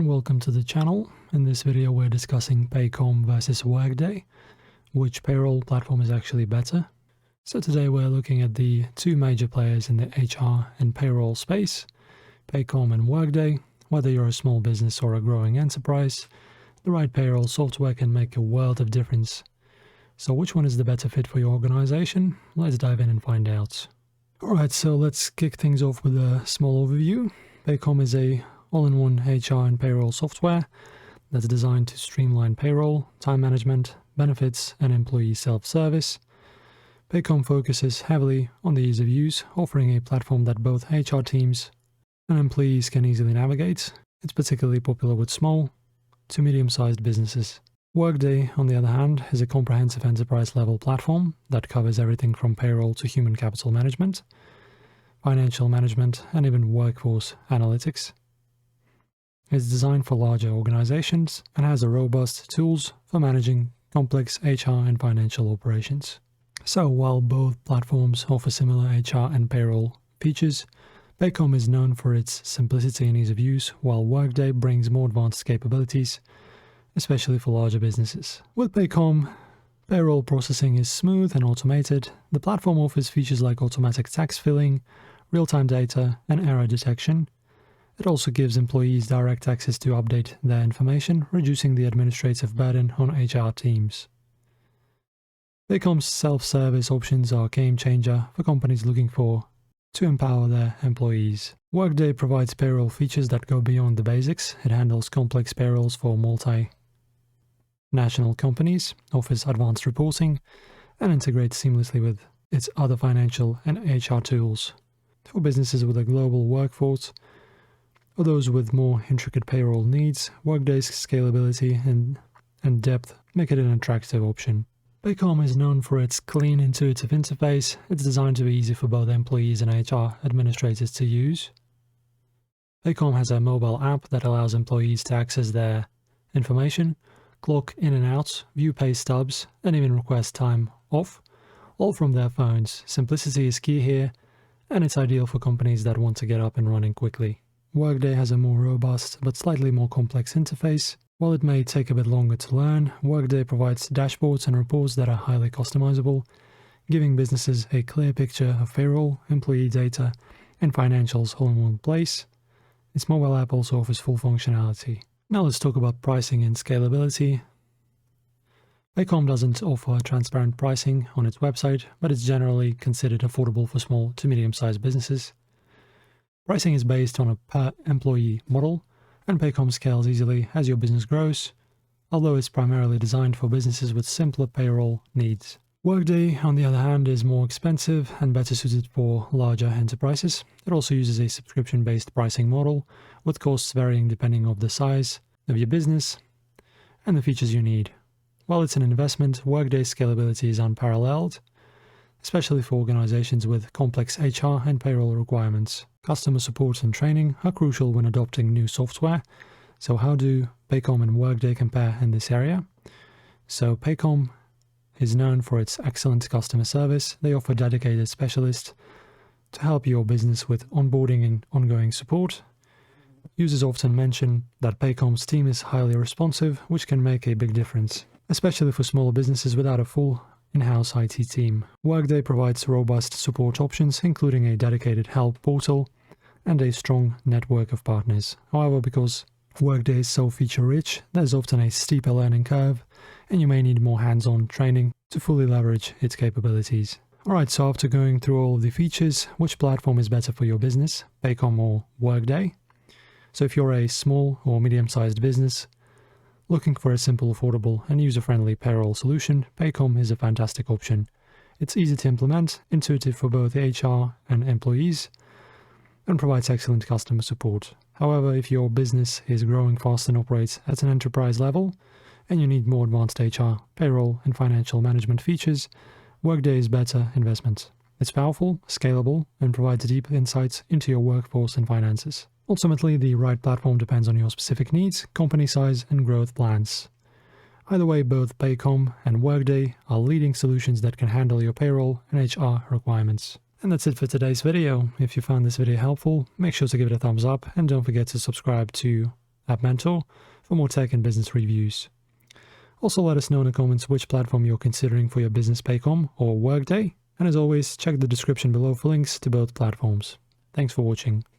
everyone, welcome to the channel. In this video we're discussing PAYCOM versus Workday, which payroll platform is actually better. So today we're looking at the two major players in the HR and payroll space, PAYCOM and Workday. Whether you're a small business or a growing enterprise, the right payroll software can make a world of difference. So which one is the better fit for your organization? Let's dive in and find out. Alright, so let's kick things off with a small overview. PAYCOM is a all-in-one HR and payroll software that's designed to streamline payroll, time management, benefits, and employee self-service. PAYCOM focuses heavily on the ease of use, offering a platform that both HR teams and employees can easily navigate. It's particularly popular with small to medium-sized businesses. Workday, on the other hand, is a comprehensive enterprise-level platform that covers everything from payroll to human capital management, financial management, and even workforce analytics. It's designed for larger organizations and has robust tools for managing complex HR and financial operations. So while both platforms offer similar HR and payroll features, PAYCOM is known for its simplicity and ease of use, while Workday brings more advanced capabilities, especially for larger businesses. With PAYCOM, payroll processing is smooth and automated. The platform offers features like automatic tax filling, real-time data, and error detection. It also gives employees direct access to update their information, reducing the administrative burden on HR teams. PAYCOM's self-service options are a game changer for companies looking to empower their employees. Workday provides payroll features that go beyond the basics. It handles complex payrolls for multinational companies, offers advanced reporting, and integrates seamlessly with its other financial and HR tools. For businesses with a global workforce, or those with more intricate payroll needs, Workday's scalability and depth make it an attractive option. PAYCOM is known for its clean, intuitive interface. It's designed to be easy for both employees and HR administrators to use. PAYCOM has a mobile app that allows employees to access their information, clock in and out, view pay stubs, and even request time off, all from their phones. Simplicity is key here, and it's ideal for companies that want to get up and running quickly. Workday has a more robust but slightly more complex interface. While it may take a bit longer to learn, Workday provides dashboards and reports that are highly customizable, giving businesses a clear picture of payroll, employee data, and financials all in one place. Its mobile app also offers full functionality. Now let's talk about pricing and scalability. PAYCOM doesn't offer transparent pricing on its website, but it's generally considered affordable for small to medium-sized businesses. Pricing is based on a per-employee model, and PAYCOM scales easily as your business grows, although it's primarily designed for businesses with simpler payroll needs. Workday, on the other hand, is more expensive and better suited for larger enterprises. It also uses a subscription-based pricing model, with costs varying depending on the size of your business and the features you need. While it's an investment, Workday's scalability is unparalleled, especially for organizations with complex HR and payroll requirements. Customer support and training are crucial when adopting new software. So how do PAYCOM and Workday compare in this area? So PAYCOM is known for its excellent customer service. They offer dedicated specialists to help your business with onboarding and ongoing support. Users often mention that PAYCOM's team is highly responsive, which can make a big difference, especially for smaller businesses without a full in-house IT team. Workday provides robust support options, including a dedicated help portal and a strong network of partners. However, because Workday is so feature-rich, there's often a steeper learning curve, and you may need more hands-on training to fully leverage its capabilities. Alright, so after going through all of the features, which platform is better for your business, PAYCOM or Workday? So if you're a small or medium-sized business looking for a simple, affordable, and user-friendly payroll solution, PAYCOM is a fantastic option. It's easy to implement, intuitive for both HR and employees, and provides excellent customer support. However, if your business is growing fast and operates at an enterprise level, and you need more advanced HR, payroll, and financial management features, Workday is better investment. It's powerful, scalable, and provides deep insights into your workforce and finances. Ultimately, the right platform depends on your specific needs, company size, and growth plans. Either way, both PAYCOM and Workday are leading solutions that can handle your payroll and HR requirements. And that's it for today's video. If you found this video helpful, make sure to give it a thumbs up and don't forget to subscribe to App Mentor for more tech and business reviews. Also, let us know in the comments which platform you're considering for your business, PAYCOM or Workday. And as always, check the description below for links to both platforms. Thanks for watching.